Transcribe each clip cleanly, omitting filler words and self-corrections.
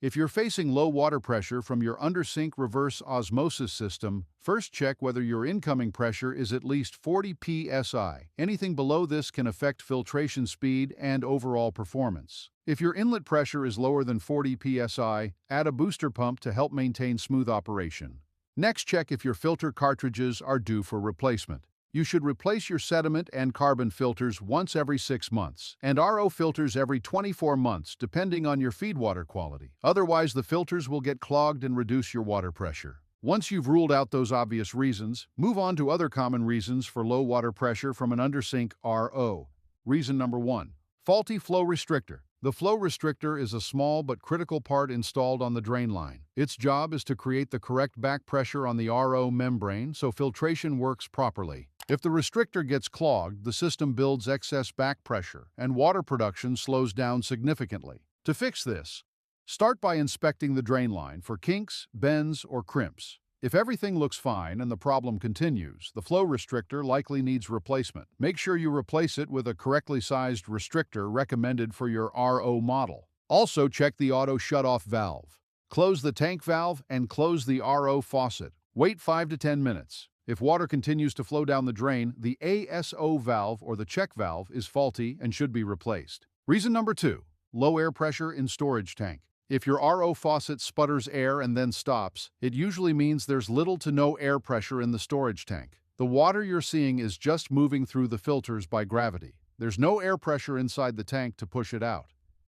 If you're facing low water pressure from your undersink reverse osmosis system, first check whether your incoming pressure is at least 40 psi. Anything below this can affect filtration speed and overall performance. If your inlet pressure is lower than 40 psi, add a booster pump to help maintain smooth operation. Next, check if your filter cartridges are due for replacement. You should replace your sediment and carbon filters once every 6 months, and RO filters every 24 months, depending on your feed water quality. Otherwise, the filters will get clogged and reduce your water pressure. Once you've ruled out those obvious reasons, move on to other common reasons for low water pressure from an undersink RO. Reason number 1. Faulty flow restrictor. The flow restrictor is a small but critical part installed on the drain line. Its job is to create the correct back pressure on the RO membrane so filtration works properly. If the restrictor gets clogged, the system builds excess back pressure, and water production slows down significantly. To fix this, start by inspecting the drain line for kinks, bends, or crimps. If everything looks fine and the problem continues, the flow restrictor likely needs replacement. Make sure you replace it with a correctly sized restrictor recommended for your RO model. Also, check the auto shut-off valve. Close the tank valve and close the RO faucet. Wait 5 to 10 minutes. If water continues to flow down the drain, the ASO valve or the check valve is faulty and should be replaced. Reason number 2. Low air pressure in storage tank. If your RO faucet sputters air and then stops, it usually means there's little to no air pressure in the storage tank. The water you're seeing is just moving through the filters by gravity. There's no air pressure inside the tank to push it out.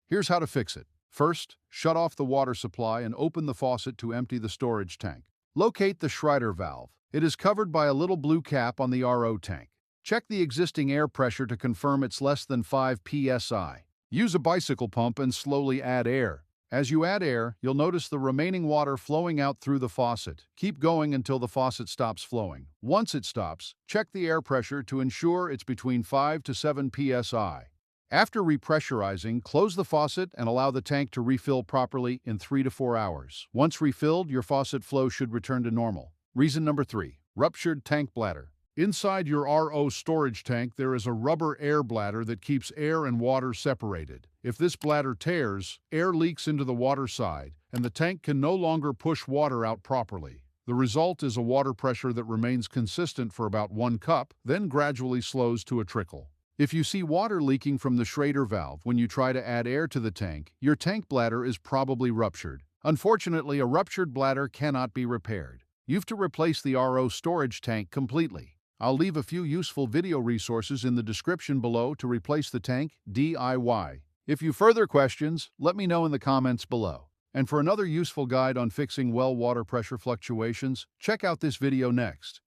Here's how to fix it. First, shut off the water supply and open the faucet to empty the storage tank. Locate the Restrictor valve. It is covered by a little blue cap on the RO tank. Check the existing air pressure to confirm it's less than 5 psi. Use a bicycle pump and slowly add air. As you add air, you'll notice the remaining water flowing out through the faucet. Keep going until the faucet stops flowing. Once it stops, check the air pressure to ensure it's between 5 to 7 psi. After repressurizing, close the faucet and allow the tank to refill properly in 3 to 4 hours. Once refilled, your faucet flow should return to normal. Reason number 3. Ruptured tank bladder. Inside your RO storage tank, there is a rubber air bladder that keeps air and water separated. If this bladder tears, air leaks into the water side, and the tank can no longer push water out properly. The result is a water pressure that remains consistent for about 1 cup, then gradually slows to a trickle. If you see water leaking from the Restrictor valve when you try to add air to the tank, your tank bladder is probably ruptured. Unfortunately, a ruptured bladder cannot be repaired. You have to replace the RO storage tank completely. I'll leave a few useful video resources in the description below to replace the tank DIY. If you have further questions, let me know in the comments below. And for another useful guide on fixing well water pressure fluctuations, check out this video next.